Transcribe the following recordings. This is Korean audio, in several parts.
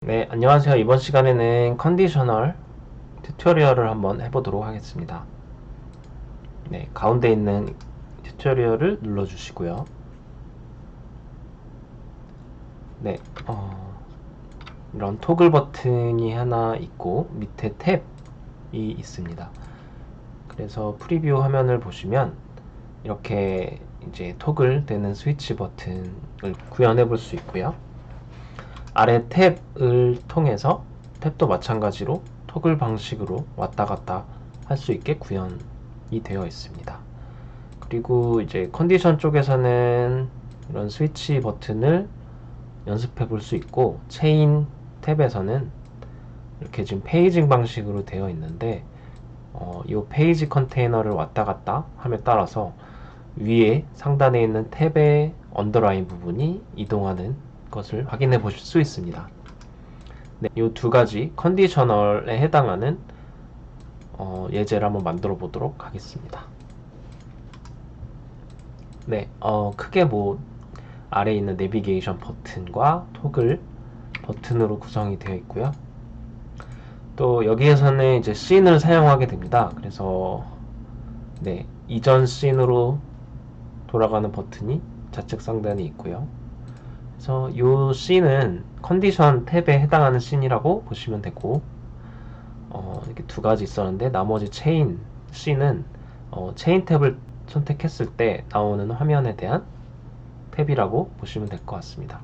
네, 안녕하세요. 이번 시간에는 컨디셔널 튜토리얼을 한번 해보도록 하겠습니다. 네, 가운데 있는 튜토리얼을 눌러주시고요. 네, 이런 토글 버튼이 하나 있고 밑에 탭이 있습니다. 그래서 프리뷰 화면을 보시면 이렇게 이제 토글 되는 스위치 버튼을 구현해 볼 수 있고요. 아래 탭을 통해서 탭도 마찬가지로 토글 방식으로 왔다 갔다 할 수 있게 구현이 되어 있습니다. 그리고 이제 컨디션 쪽에서는 이런 스위치 버튼을 연습해 볼 수 있고, 체인 탭에서는 이렇게 지금 페이징 방식으로 되어 있는데 이 페이지 컨테이너를 왔다 갔다 함에 따라서 위에 상단에 있는 탭의 언더라인 부분이 이동하는 것을 확인해 보실 수 있습니다. 네, 이 두 가지 컨디셔널에 해당하는 예제를 한번 만들어 보도록 하겠습니다. 네, 크게 아래에 있는 내비게이션 버튼과 토글 버튼으로 구성이 되어 있고요. 또 여기에서는 이제 씬을 사용하게 됩니다. 그래서 네, 이전 씬으로 돌아가는 버튼이 좌측 상단에 있고요. 그래서 이 씬은 컨디션 탭에 해당하는 씬이라고 보시면 되고, 이렇게 두 가지 있었는데 나머지 체인 씬은 체인 탭을 선택했을 때 나오는 화면에 대한 탭이라고 보시면 될 것 같습니다.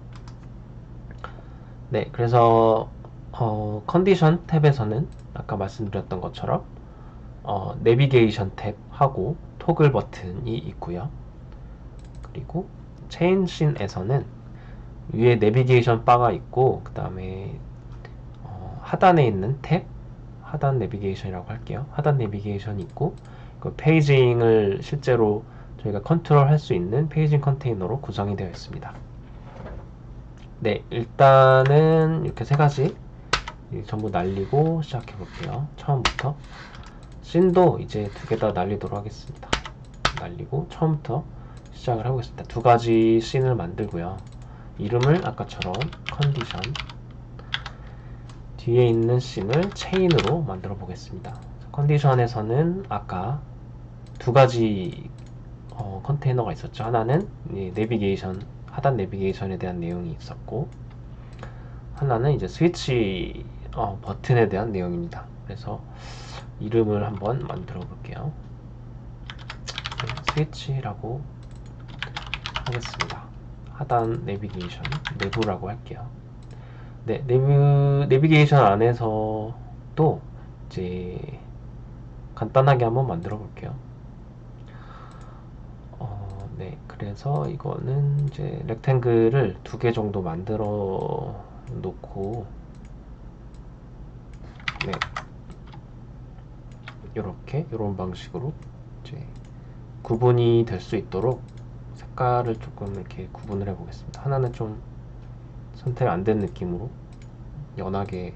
네, 그래서 컨디션 탭에서는 아까 말씀드렸던 것처럼 내비게이션 탭하고 토글 버튼이 있고요. 그리고 체인 씬에서는 위에 내비게이션 바가 있고, 그 다음에 하단에 있는 탭, 하단 내비게이션이라고 할게요. 하단 내비게이션이 있고, 그 페이징을 실제로 저희가 컨트롤 할 수 있는 페이징 컨테이너로 구성이 되어 있습니다. 네, 일단은 이렇게 세 가지 전부 날리고 시작해 볼게요. 처음부터 씬도 이제 두 개 다 날리도록 하겠습니다. 날리고 처음부터 시작을 해보겠습니다. 두 가지 씬을 만들고요. 이름을 아까처럼 컨디션, 뒤에 있는 씬을 체인으로 만들어 보겠습니다. 컨디션에서는 아까 두 가지 컨테이너가 있었죠. 하나는 내비게이션, 하단 내비게이션에 대한 내용이 있었고, 하나는 이제 스위치 버튼에 대한 내용입니다. 그래서 이름을 한번 만들어 볼게요. 스위치라고 하겠습니다. 하단 내비게이션, 내부라고 할게요. 네, 내비게이션 안에서도 이제 간단하게 한번 만들어 볼게요. 네, 그래서 이거는 이제 렉탱글을 두 개 정도 만들어 놓고, 네, 이런 방식으로 이제 구분이 될 수 있도록 색깔을 조금 이렇게 구분을 해 보겠습니다. 하나는 좀 선택 안 된 느낌으로 연하게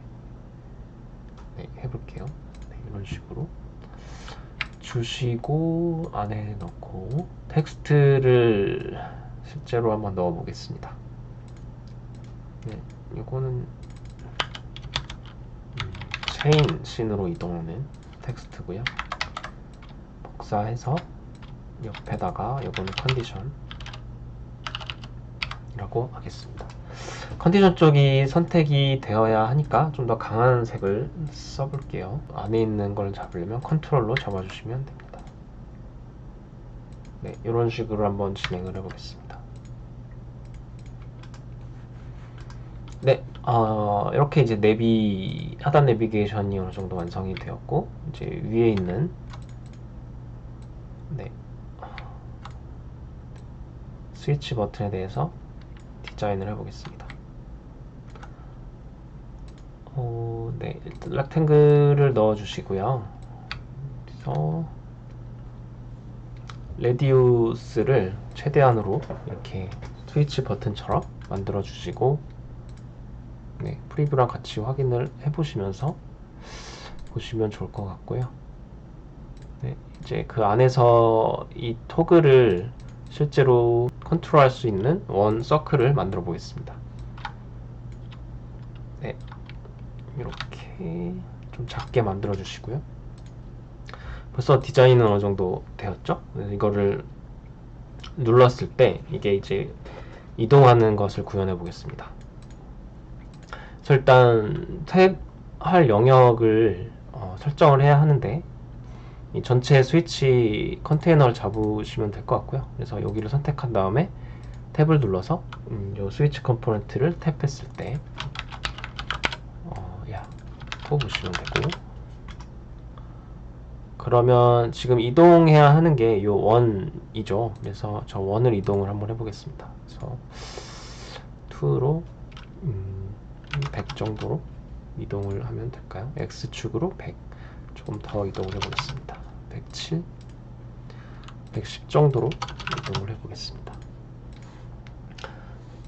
해볼게요. 네, 이런 식으로 주시고 안에 넣고 텍스트를 실제로 한번 넣어 보겠습니다. 네, 이거는 체인 씬으로 이동하는 텍스트고요. 복사해서 옆에다가 이거는 컨디션 이라고 하겠습니다. 컨디션 쪽이 선택이 되어야 하니까 좀 더 강한 색을 써볼게요. 안에 있는 걸 잡으려면 컨트롤로 잡아주시면 됩니다. 네, 이런 식으로 한번 진행을 해보겠습니다. 네, 이렇게 이제 하단 내비게이션이 어느 정도 완성이 되었고, 이제 위에 있는 스위치 버튼에 대해서 디자인을 해보겠습니다. 네, 일단 렉탱글을 넣어주시고요. 그래서 레디우스를 최대한으로 이렇게 스위치 버튼처럼 만들어 주시고, 네, 프리뷰랑 같이 확인을 해보시면서 보시면 좋을 것 같고요. 네, 이제 그 안에서 이 토글을 실제로 컨트롤할 수 있는 원 서클을 만들어 보겠습니다. 네, 이렇게 좀 작게 만들어 주시고요. 벌써 디자인은 어느 정도 되었죠? 이거를 눌렀을 때 이게 이제 이동하는 것을 구현해 보겠습니다. 그래서 일단 탭할 영역을 설정을 해야 하는데, 이 전체 스위치 컨테이너를 잡으시면 될 것 같고요. 그래서 여기를 선택한 다음에 탭을 눌러서 이 스위치 컴포넌트를 탭했을 때 뽑으시면 되고, 그러면 지금 이동해야 하는 게 요 원이죠. 그래서 저 원을 이동을 한번 해보겠습니다. 그래서 2로 100 정도로 이동을 하면 될까요? X축으로 100, 조금 더 이동을 해보겠습니다. 107, 110 정도로 이동을 해보겠습니다.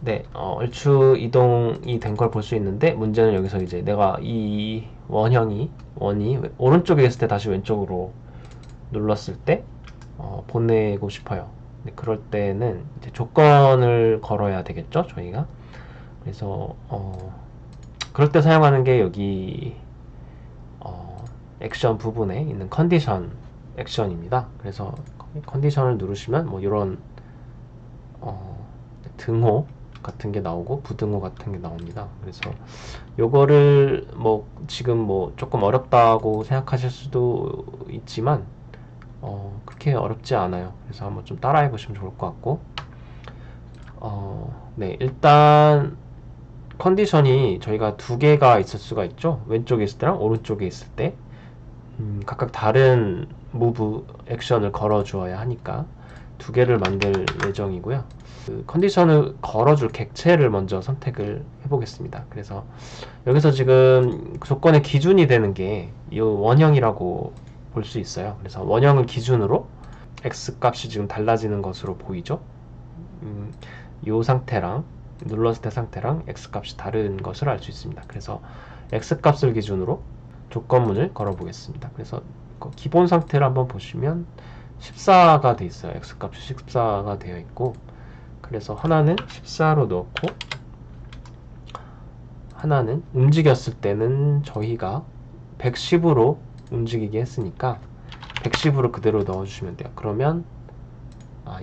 네, 얼추 이동이 된 걸 볼 수 있는데, 문제는 여기서 이제 내가 이 원이 오른쪽에 있을 때 다시 왼쪽으로 눌렀을 때 보내고 싶어요. 근데 그럴 때는 이제 조건을 걸어야 되겠죠, 저희가. 그래서 그럴 때 사용하는 게 여기 액션 부분에 있는 컨디션 액션입니다. 그래서 컨디션을 누르시면 뭐 이런 등호 같은 게 나오고 부등호 같은 게 나옵니다. 그래서 요거를 뭐 지금 뭐 조금 어렵다고 생각하실 수도 있지만 그렇게 어렵지 않아요. 그래서 한번 좀 따라해 보시면 좋을 것 같고, 네, 일단 컨디션이 저희가 두 개가 있을 수가 있죠. 왼쪽에 있을 때랑 오른쪽에 있을 때 각각 다른 무브 액션을 걸어 주어야 하니까 두 개를 만들 예정이고요. 그 컨디션을 걸어줄 객체를 먼저 선택을 해보겠습니다. 그래서 여기서 지금 조건의 기준이 되는 게 이 원형이라고 볼 수 있어요. 그래서 원형을 기준으로 x 값이 지금 달라지는 것으로 보이죠. 이 상태랑 눌렀을 때 상태랑 x 값이 다른 것을 알 수 있습니다. 그래서 x 값을 기준으로 조건문을 걸어 보겠습니다. 그래서 기본 상태를 한번 보시면 14가 돼 있어요. x 값이 14가 되어 있고, 그래서 하나는 14로 넣고 하나는 움직였을 때는 저희가 110으로 움직이게 했으니까 110으로 그대로 넣어주시면 돼요. 그러면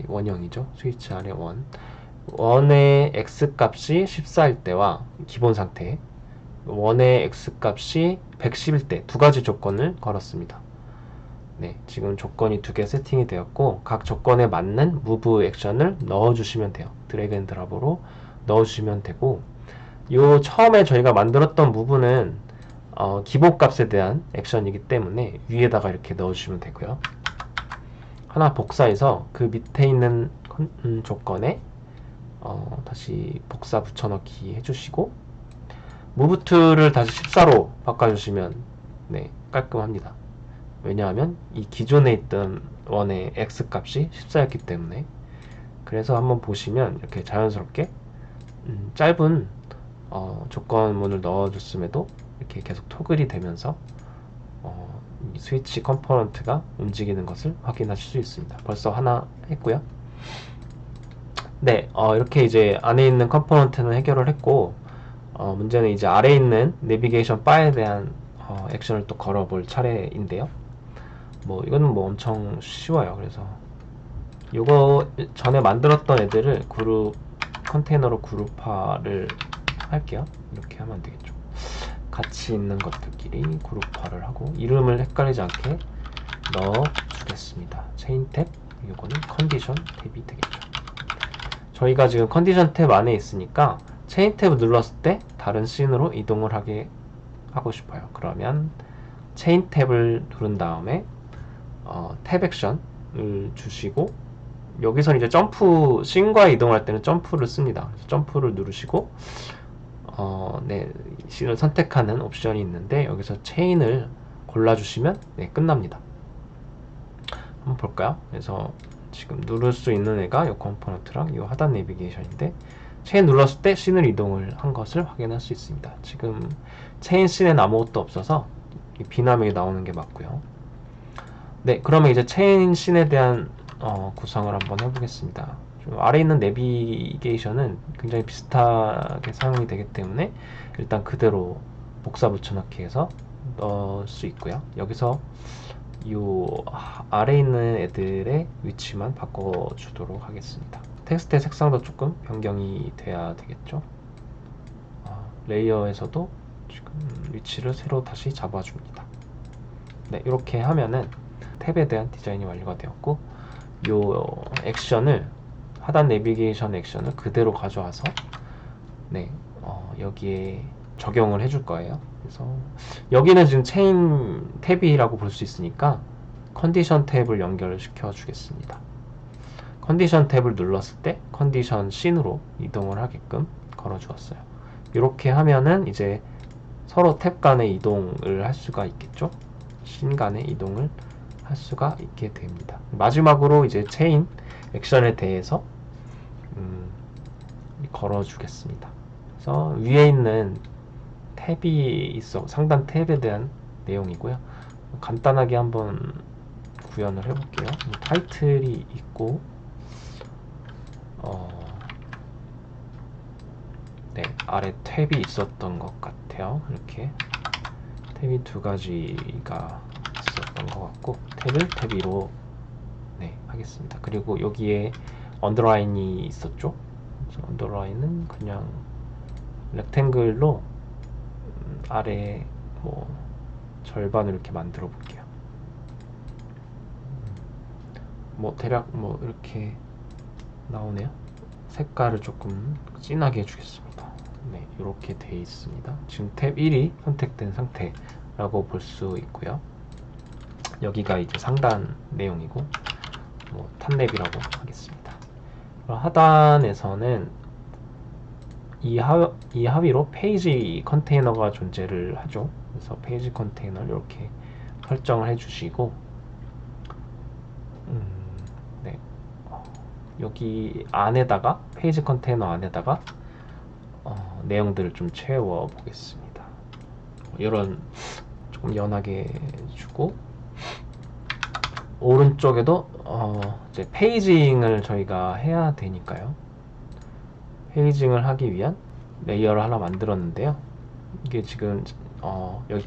원형이죠. 스위치 아래 원의 x 값이 14일 때와 기본 상태, 원의 x 값이 110일 때 두 가지 조건을 걸었습니다. 네, 지금 조건이 두 개 세팅이 되었고, 각 조건에 맞는 무브 액션을 넣어주시면 돼요. 드래그 앤 드랍으로 넣어주시면 되고, 요 처음에 저희가 만들었던 무브는 기본 값에 대한 액션이기 때문에 위에다가 이렇게 넣어주시면 되고요. 하나 복사해서 그 밑에 있는 조건에 다시 복사 붙여넣기 해주시고, 무브 툴을 다시 14로 바꿔주시면 네, 깔끔합니다. 왜냐하면 이 기존에 있던 원의 x 값이 14였기 때문에. 그래서 한번 보시면 이렇게 자연스럽게 짧은 조건문을 넣어줬음에도 이렇게 계속 토글이 되면서 이 스위치 컴포넌트가 움직이는 것을 확인하실 수 있습니다. 벌써 하나 했고요. 네, 이렇게 이제 안에 있는 컴포넌트는 해결을 했고, 문제는 이제 아래에 있는 내비게이션 바에 대한 액션을 또 걸어볼 차례인데요. 뭐 이거는 뭐 엄청 쉬워요. 그래서 이거 전에 만들었던 애들을 그룹 컨테이너로 그룹화를 할게요. 이렇게 하면 안 되겠죠. 같이 있는 것들끼리 그룹화를 하고 이름을 헷갈리지 않게 넣어 주겠습니다. 체인 탭, 이거는 컨디션 탭이 되겠죠. 저희가 지금 컨디션 탭 안에 있으니까 체인 탭을 눌렀을 때 다른 씬으로 이동을 하게 하고 싶어요. 그러면 체인 탭을 누른 다음에 탭 액션을 주시고, 여기서 이제 점프, 씬과 이동할 때는 점프를 씁니다. 그래서 점프를 누르시고 네, 씬을 선택하는 옵션이 있는데 여기서 체인을 골라주시면 네, 끝납니다. 한번 볼까요? 그래서 지금 누를 수 있는 애가 이 컴포넌트랑 이 하단 내비게이션인데, 체인 눌렀을 때 씬을 이동을 한 것을 확인할 수 있습니다. 지금 체인 씬에는 아무것도 없어서 비나명이 나오는 게 맞고요. 네, 그러면 이제 체인 씬에 대한 구성을 한번 해보겠습니다. 아래에 있는 내비게이션은 굉장히 비슷하게 사용이 되기 때문에 일단 그대로 복사 붙여넣기 해서 넣을 수 있고요. 여기서 요 아래에 있는 애들의 위치만 바꿔주도록 하겠습니다. 텍스트의 색상도 조금 변경이 돼야 되겠죠. 레이어에서도 지금 위치를 새로 다시 잡아줍니다. 네, 이렇게 하면은 탭에 대한 디자인이 완료가 되었고, 요 액션을 하단 내비게이션 액션을 그대로 가져와서 네, 여기에 적용을 해줄 거예요. 그래서 여기는 지금 체인 탭이라고 볼 수 있으니까 컨디션 탭을 연결시켜 주겠습니다. 컨디션 탭을 눌렀을 때 컨디션 씬으로 이동을 하게끔 걸어 주었어요. 이렇게 하면은 이제 서로 탭 간의 이동을 할 수가 있겠죠. 씬 간의 이동을 할 수가 있게 됩니다. 마지막으로 이제 체인 액션에 대해서 걸어 주겠습니다. 그래서 위에 있는 탭이 있어, 상단 탭에 대한 내용이고요. 간단하게 한번 구현을 해볼게요. 타이틀이 있고, 네, 아래 탭이 있었던 것 같아요. 이렇게 탭이 두 가지가 있었던 것 같고, 탭을 탭 위로 네, 하겠습니다. 그리고 여기에 언더라인이 있었죠. 그래서 언더라인은 그냥 렉탱글로 아래 뭐 절반을 이렇게 만들어 볼게요. 뭐 대략 뭐 이렇게 나오네요. 색깔을 조금 진하게 해주겠습니다. 네, 이렇게 돼 있습니다. 지금 탭 1이 선택된 상태라고 볼 수 있고요. 여기가 이제 상단 내용이고, 뭐 탑랩이라고 하겠습니다. 하단에서는 이 하위로 페이지 컨테이너가 존재를 하죠. 그래서 페이지 컨테이너를 이렇게 설정을 해주시고, 네, 여기 안에다가 페이지 컨테이너 안에다가 내용들을 좀 채워 보겠습니다. 이런 조금 연하게 주고, 오른쪽에도 이제 페이징을 저희가 해야 되니까요. 페이징을 하기 위한 레이어를 하나 만들었는데요. 이게 지금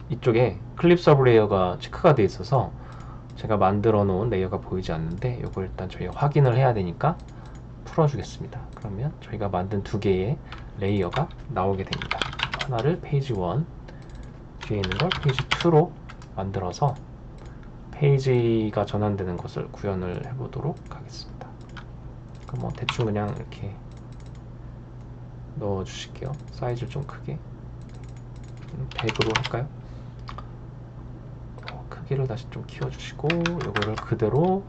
이쪽에 클립 서브 레이어가 체크가 되어 있어서 제가 만들어 놓은 레이어가 보이지 않는데, 이걸 일단 저희가 확인을 해야 되니까 풀어주겠습니다. 그러면 저희가 만든 두 개의 레이어가 나오게 됩니다. 하나를 페이지 1, 뒤에 있는 걸 페이지 2로 만들어서 페이지가 전환되는 것을 구현을 해보도록 하겠습니다. 그럼 뭐 대충 그냥 이렇게 넣어 주실게요. 사이즈를 좀 크게 100으로 할까요? 크기를 다시 좀 키워주시고, 이거를 그대로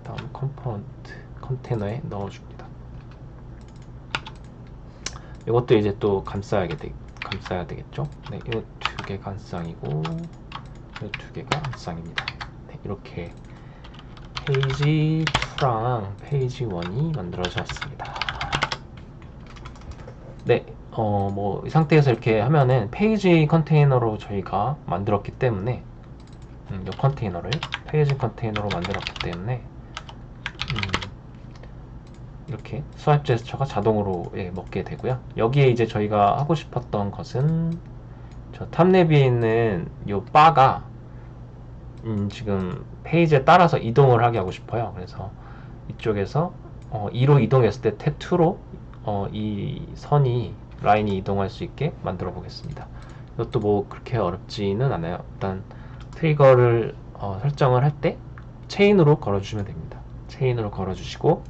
다음 컴포넌트 컨테이너에 넣어줍니다. 이것도 이제 또 감싸야 되겠죠? 네, 이 두 개가 한 쌍이고, 이 두 개가 한 쌍입니다. 네, 이렇게 페이지 2랑 페이지 1이 만들어졌습니다. 네, 뭐 이 상태에서 이렇게 하면은 페이지 컨테이너로 저희가 만들었기 때문에, 이 컨테이너를 페이지 컨테이너로 만들었기 때문에 이렇게 스와이프 제스처가 자동으로 먹게 되고요. 여기에 이제 저희가 하고 싶었던 것은 저 탑랩 위에 있는 이 바가 지금 페이지에 따라서 이동을 하게 하고 싶어요. 그래서 이쪽에서 2로 이동했을 때 탭 2로 이 선이 라인이 이동할 수 있게 만들어 보겠습니다. 이것도 뭐 그렇게 어렵지는 않아요. 일단 트리거를 설정을 할 때 체인으로 걸어주시면 됩니다. 체인으로 걸어주시고,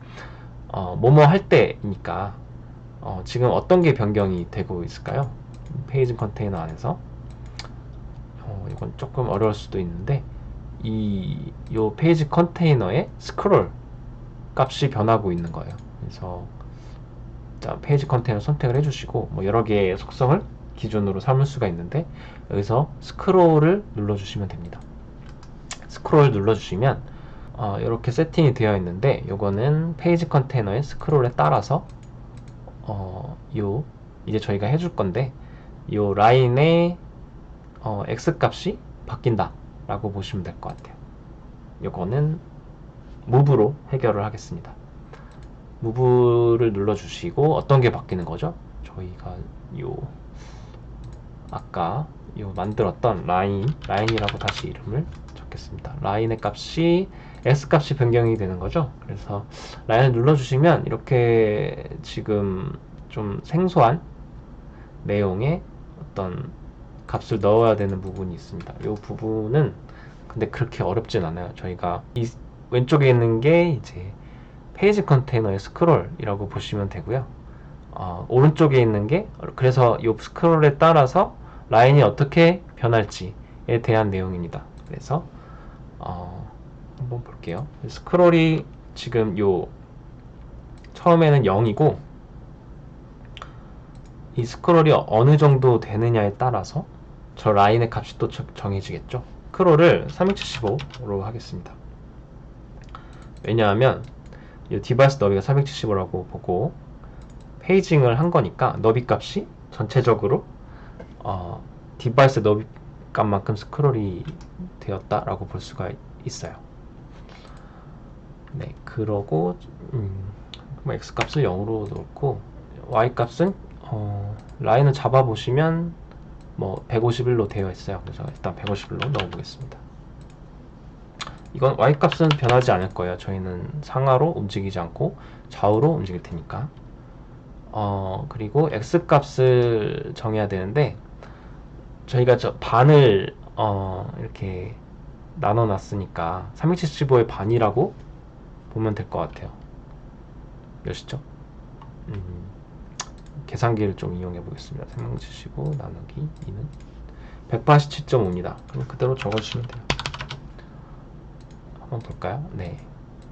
뭐뭐 할 때니까 지금 어떤 게 변경이 되고 있을까요? 페이지 컨테이너 안에서 이건 조금 어려울 수도 있는데, 요 페이지 컨테이너의 스크롤 값이 변하고 있는 거예요. 그래서 자, 페이지 컨테이너 선택을 해주시고, 뭐 여러 개의 속성을 기준으로 삼을 수가 있는데, 여기서 스크롤을 눌러주시면 됩니다. 스크롤 눌러주시면 이렇게 세팅이 되어 있는데, 요거는 페이지 컨테이너의 스크롤에 따라서 이제 저희가 해줄 건데, 요 라인의 X 값이 바뀐다 라고 보시면 될 것 같아요. 요거는 무브로 해결을 하겠습니다. 무브를 눌러주시고, 어떤 게 바뀌는 거죠? 저희가 아까 이 만들었던 라인이라고 다시 이름을 적겠습니다. 라인의 값이 x값이 변경이 되는 거죠. 그래서 라인을 눌러주시면 이렇게 지금 좀 생소한 내용의 어떤 값을 넣어야 되는 부분이 있습니다. 이 부분은 근데 그렇게 어렵진 않아요. 저희가 이 왼쪽에 있는 게 이제 페이지 컨테이너의 스크롤이라고 보시면 되고요. 오른쪽에 있는 게 그래서 이 스크롤에 따라서 라인이 어떻게 변할지에 대한 내용입니다. 그래서 한번 볼게요. 스크롤이 지금 요 처음에는 0이고 이 스크롤이 어느 정도 되느냐에 따라서 저 라인의 값이 또 정해지겠죠. 스크롤을 375로 하겠습니다. 왜냐하면 이 디바이스 너비가 375라고 보고 페이징을 한 거니까 너비 값이 전체적으로 디바이스 너비 값만큼 스크롤이 되었다라고 볼 수가 있어요. 네, 그러고 x 값을 0으로 놓고 y 값은 라인을 잡아 보시면 뭐 151로 되어 있어요. 그래서 일단 151로 넣어 보겠습니다. 이건 y 값은 변하지 않을 거예요. 저희는 상하로 움직이지 않고 좌우로 움직일 테니까. 그리고 x 값을 정해야 되는데 저희가 저 반을 이렇게 나눠 놨으니까 375의 반이라고 보면 될 것 같아요. 몇이죠? 계산기를 좀 이용해 보겠습니다. 375 나누기 2는 187.5입니다. 그럼 그대로 적어주시면 돼요. 한번 볼까요? 네,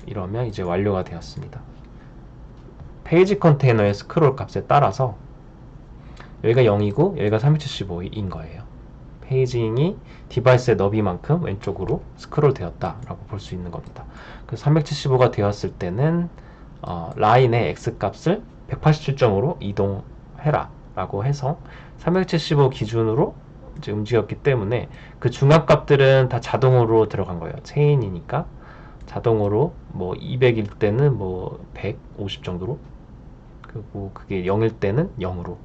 이러면 이제 완료가 되었습니다. 페이지 컨테이너의 스크롤 값에 따라서 여기가 0이고 여기가 375인 거예요. 페이징이 디바이스의 너비만큼 왼쪽으로 스크롤 되었다라고 볼 수 있는 겁니다. 그래서 375가 되었을 때는 라인의 x값을 187점으로 이동해라 라고 해서 375 기준으로 이제 움직였기 때문에 그 중앙값들은 다 자동으로 들어간 거예요. 체인이니까 자동으로 뭐 200일 때는 뭐 150 정도로, 그리고 그게 0일 때는 0으로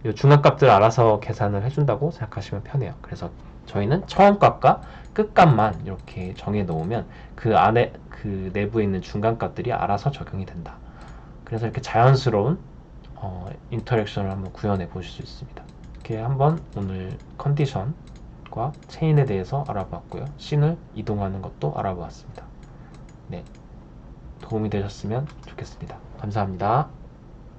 이 중앙값들 알아서 계산을 해준다고 생각하시면 편해요. 그래서 저희는 처음 값과 끝 값만 이렇게 정해 놓으면 그 안에 그 내부에 있는 중간값들이 알아서 적용이 된다. 그래서 이렇게 자연스러운 인터랙션을 한번 구현해 보실 수 있습니다. 이렇게 한번 오늘 컨디션과 체인에 대해서 알아봤고요. 씬을 이동하는 것도 알아보았습니다. 네, 도움이 되셨으면 좋겠습니다. 감사합니다.